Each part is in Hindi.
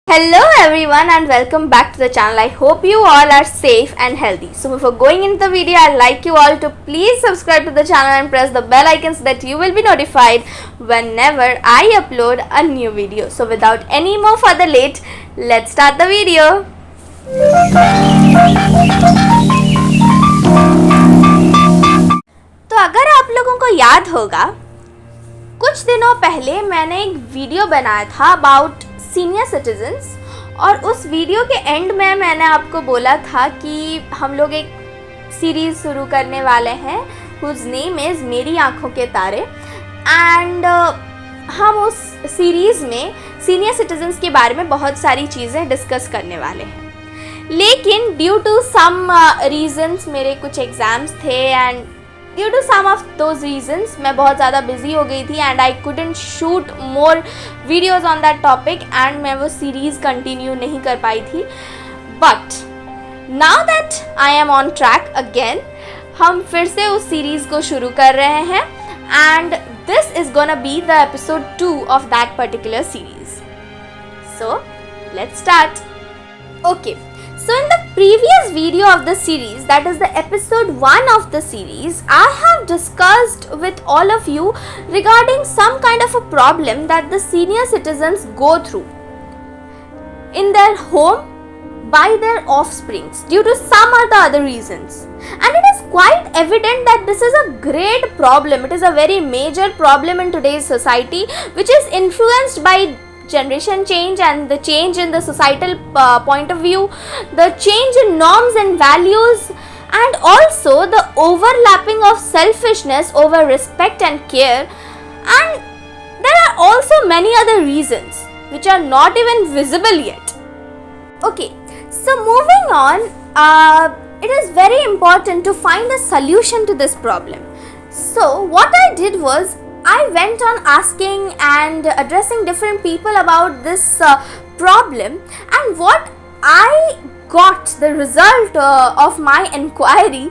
Hello everyone and welcome back to the channel. I hope you all are safe and healthy. So before going into the video, I'd like you all to please subscribe to the channel and press the bell icon so that you will be notified whenever I upload a new video. So without any more further late, let's start the video. तो अगर आप लोगों को याद होगा, कुछ दिनों पहले मैंने एक वीडियो बनाया था अबाउट सीनियर सिटीजन्स और उस वीडियो के एंड में मैंने आपको बोला था कि हम लोग एक सीरीज़ शुरू करने वाले हैं हुज नेम इज़ मेरी आँखों के तारे एंड हम उस सीरीज़ में सीनियर सिटीजन्स के बारे में बहुत सारी चीज़ें डिस्कस करने वाले हैं। लेकिन ड्यू टू सम रीज़न्स मेरे कुछ एग्ज़ाम्स थे and due to some of those reasons मैं बहुत ज़्यादा बिजी हो गई थी and I couldn't shoot more videos on that topic and मैं वो सीरीज़ कंटिन्यू नहीं कर पाई थी। But now that I am on track again, हम फिर से उस सीरीज़ को शुरू कर रहे हैं and this is gonna be the episode 2 of that particular series. So let's start. Okay, so in the previous video of the series, that is the episode 1 of the series, I have discussed with all of you regarding some kind of a problem that the senior citizens go through in their home by their offsprings due to some or the other reasons. And it is quite evident that this is a great problem. It is a very major problem in today's society which is influenced by generation change and the change in the societal point of view, the change in norms and values, and also the overlapping of selfishness over respect and care. And there are also many other reasons which are not even visible yet. Okay, so moving on, it is very important to find a solution to this problem. So what I did was I went on asking and addressing different people about this problem, and what I got, the result of my inquiry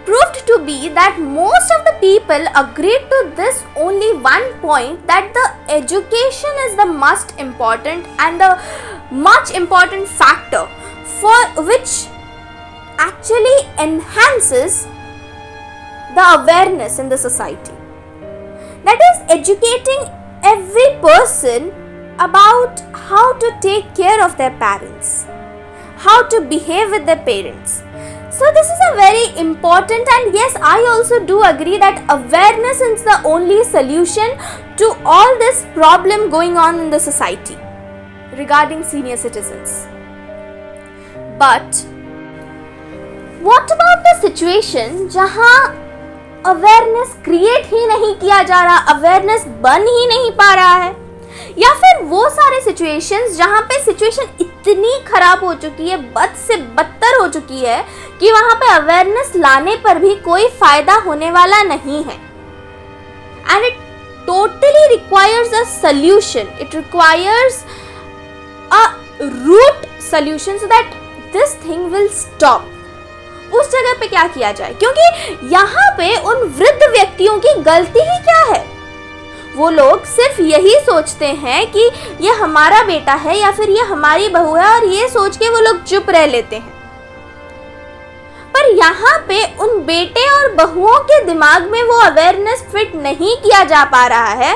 proved to be that most of the people agreed to this only one point, that the education is the most important and the much important factor for which actually enhances the awareness in the society. That is, educating every person about how to take care of their parents, how to behave with their parents. So this is a very important, and yes, I also do agree that awareness is the only solution to all this problem going on in the society regarding senior citizens. But what about the situation जहाँ अवेयरनेस क्रिएट ही नहीं किया जा रहा, अवेयरनेस बन ही नहीं पा रहा है, या फिर वो सारे सिचुएशंस जहाँ पे सिचुएशन इतनी खराब हो चुकी है, बद से बदतर हो चुकी है कि वहाँ पे अवेयरनेस लाने पर भी कोई फायदा होने वाला नहीं है। And it totally requires a solution, it requires a root solution so that this thing will stop. उस जगह पे क्या किया जाए, क्योंकि यहाँ पे उन वृद्ध व्यक्तियों की गलती ही क्या है? वो लोग सिर्फ यही सोचते हैं कि ये हमारा बेटा है या फिर ये हमारी बहू है, और ये सोच के वो लोग चुप रह लेते हैं। पर यहाँ पे उन बेटे और बहुओं के दिमाग में वो अवेयरनेस फिट नहीं किया जा पा रहा है,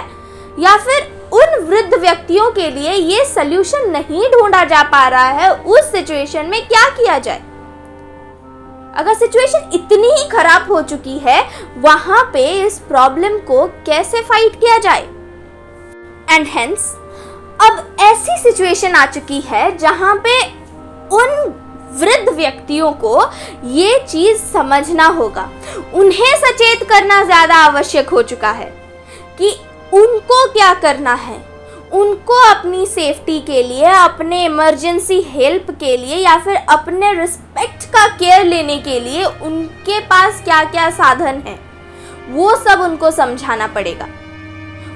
या फिर उन वृद्ध व्यक्तियों के लिए ये सल्यूशन नहीं ढूंढा जा पा रहा है। उस सिचुएशन में क्या किया जाए? अगर सिचुएशन इतनी ही खराब हो चुकी है, वहां पे इस प्रॉब्लम को कैसे फाइट किया जाए? एंड हेंस अब ऐसी सिचुएशन आ चुकी है जहां पे उन वृद्ध व्यक्तियों को ये चीज समझना होगा, उन्हें सचेत करना ज्यादा आवश्यक हो चुका है कि उनको क्या करना है। उनको अपनी सेफ्टी के लिए, अपने इमरजेंसी हेल्प के लिए, या फिर अपने रिस्पेक्ट का केयर लेने के लिए उनके पास क्या क्या साधन है, वो सब उनको समझाना पड़ेगा।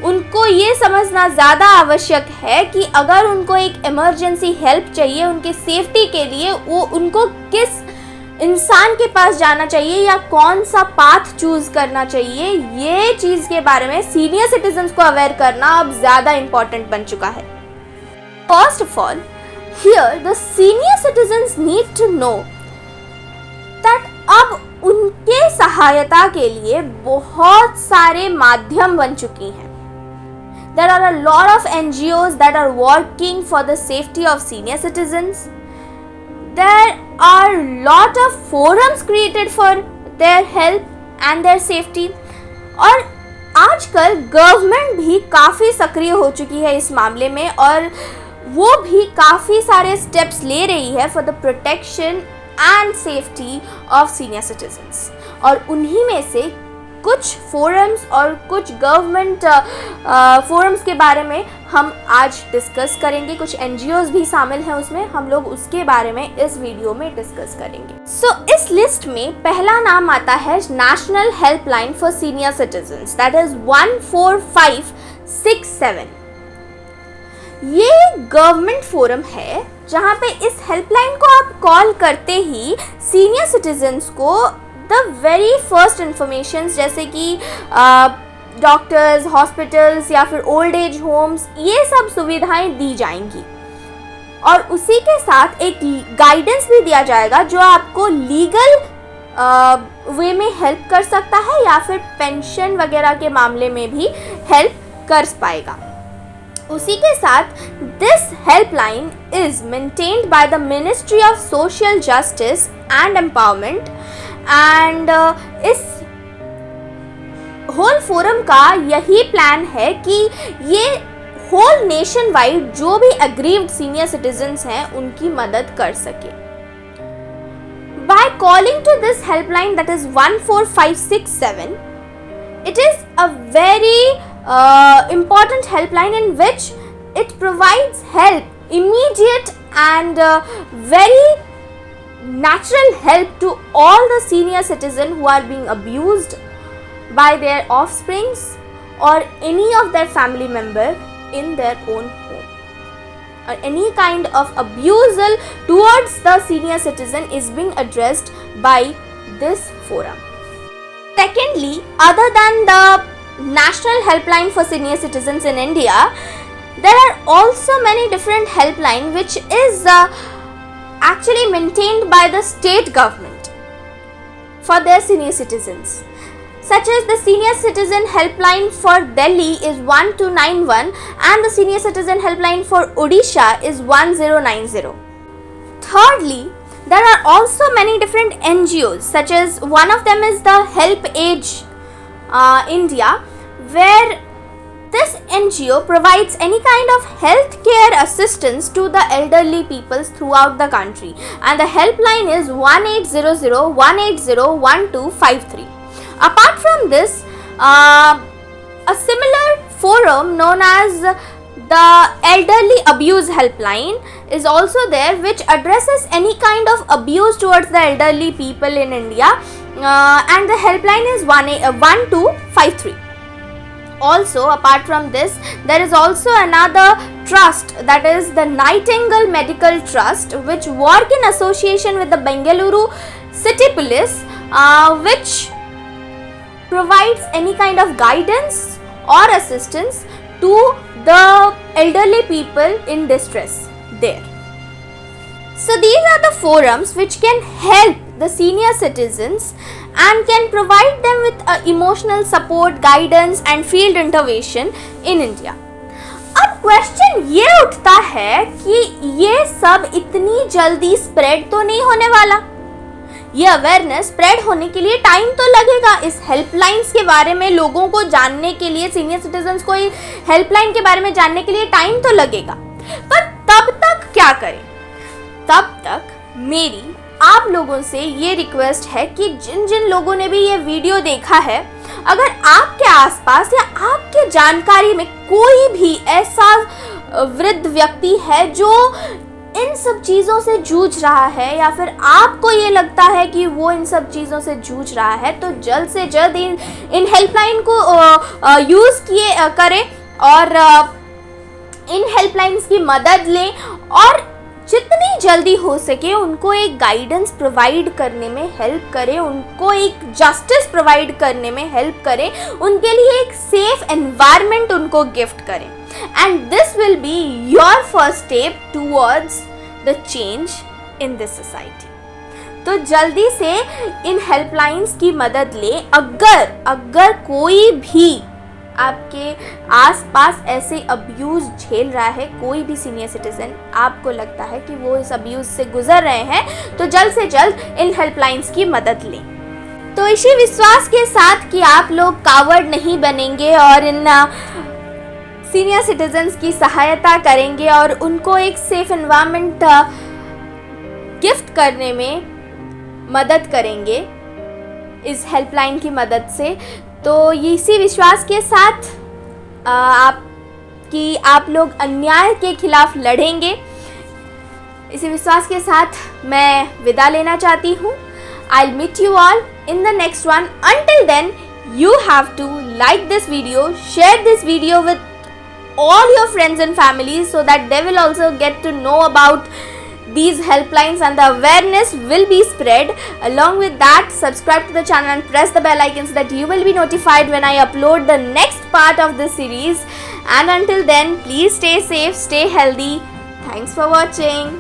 उनको ये समझना ज़्यादा आवश्यक है कि अगर उनको एक इमरजेंसी हेल्प चाहिए उनके सेफ्टी के लिए, वो उनको किस इंसान के पास जाना चाहिए या कौन सा पाथ चूज करना चाहिए, ये चीज़ के बारे में सीनियर सिटीजन्स को अवेयर करना अब ज़्यादा इम्पॉर्टेंट बन चुका है। First of all, here the senior citizens need to know that अब उनके सहायता के लिए बहुत सारे माध्यम बन चुकी हैं. There are a lot of NGOs that are working for the safety of senior citizens. There are lot of forums created for their help and their safety. और आजकल गवर्नमेंट भी काफ़ी सक्रिय हो चुकी है इस मामले में और वो भी काफ़ी सारे स्टेप्स ले रही है for the protection and safety of senior citizens. और उन्हीं में से कुछ फोरम्स और कुछ गवर्नमेंट फोरम्स के बारे में हम आज डिस्कस करेंगे. कुछ NGOs भी शामिल हैं उसमें, हम लोग उसके बारे में इस वीडियो में डिस्कस करेंगे. सो इस लिस्ट में पहला नाम आता है national helpline for senior citizens, that is 14567. ये गवर्नमेंट फोरम है जहाँ पे इस हेल्पलाइन को आप कॉल करते ही सीनियर सिटीजन्स को द वेरी फर्स्ट इंफॉर्मेशन जैसे कि डॉक्टर्स, हॉस्पिटल्स या फिर ओल्ड एज होम्स, ये सब सुविधाएं दी जाएंगी. और उसी के साथ एक गाइडेंस भी दिया जाएगा जो आपको लीगल वे में हेल्प कर सकता है या फिर पेंशन वगैरह के मामले में भी हेल्प कर पाएगा. उसी के साथ this helpline is maintained by the ministry of social justice and empowerment. And इस होल फोरम का यही प्लान है कि ये होल नेशन वाइड जो भी अग्रीव्ड सीनियर सिटीजन्स हैं उनकी मदद कर सके. By calling to this helpline that is 14567, it is a very important helpline in which it provides help, immediate and very natural help to all the senior citizens who are being abused by their offsprings or any of their family member in their own home, or any kind of abusal towards the senior citizen is being addressed by this forum. Secondly, other than the National Helpline for Senior Citizens in India, there are also many different helpline which is actually maintained by the state government for their senior citizens, such as the Senior Citizen Helpline for Delhi is 1291 and the Senior Citizen Helpline for Odisha is 1090. Thirdly, there are also many different NGOs, such as one of them is the Help Age India, where this NGO provides any kind of healthcare assistance to the elderly peoples throughout the country, and the helpline is 1800-180-1253. Apart from this, a similar forum known as the Elderly Abuse Helpline is also there, which addresses any kind of abuse towards the elderly people in India, and the helpline is 1253. Also, apart from this, there is also another trust, that is the Nightingale Medical Trust, which work in association with the Bengaluru City Police, which provides any kind of guidance or assistance to the elderly people in distress there. So these are the forums which can help the senior citizens and can provide them with emotional support, guidance and field intervention in India. अब क्वेश्चन ये उठता है कि ये सब इतनी जल्दी स्प्रेड तो नहीं होने वाला. ये अवेयरनेस स्प्रेड होने के लिए टाइम तो लगेगा. इस हेल्पलाइंस के बारे में लोगों को जानने के लिए, सीनियर सिटीजन्स को हेल्पलाइन के बारे में जानने के लिए टाइम तो लगेगा. पर तब तक क्या करें? तब तक मेरी आप लोगों से ये रिक्वेस्ट है कि जिन जिन लोगों ने भी ये वीडियो देखा है, अगर आपके आसपास या आपके जानकारी में कोई भी ऐसा वृद्ध व्यक्ति है जो इन सब चीज़ों से जूझ रहा है या फिर आपको ये लगता है कि वो इन सब चीज़ों से जूझ रहा है, तो जल्द से जल्द इन हेल्पलाइन को यूज़ करें और इन हेल्पलाइंस की मदद लें और जितनी जल्दी हो सके उनको एक गाइडेंस प्रोवाइड करने में हेल्प करें, उनको एक जस्टिस प्रोवाइड करने में हेल्प करें, उनके लिए एक सेफ एनवायरनमेंट उनको गिफ्ट करें. and this will be your first step towards the change in this society. तो जल्दी से इन हेल्पलाइंस की मदद लें। अगर कोई भी आपके आसपास ऐसे अब्यूज़ झेल रहा है, कोई भी सीनियर सिटीज़न आपको लगता है कि वो इस अब्यूज़ से गुजर रहे हैं, तो जल्द से जल्द इन हेल्पलाइंस की मदद लें। तो इसी विश्वास के साथ कि आप लोग कावर्ड नहीं बनेंगे और इन सीनियर सिटीजन्स की सहायता करेंगे और उनको एक सेफ एनवायरनमेंट गिफ्ट करने में मदद करेंगे इस हेल्पलाइन की मदद से, तो इसी विश्वास के साथ आप लोग अन्याय के खिलाफ लड़ेंगे। इसी विश्वास के साथ मैं विदा लेना चाहती हूँ। I'll meet you all in the next one. Until then, you have to like this video, share this video with all your friends and families so that they will also get to know about these helplines and the awareness will be spread. Along with that, subscribe to the channel and press the bell icon so that you will be notified when I upload the next part of this series. And until then, please stay safe, stay healthy. Thanks for watching.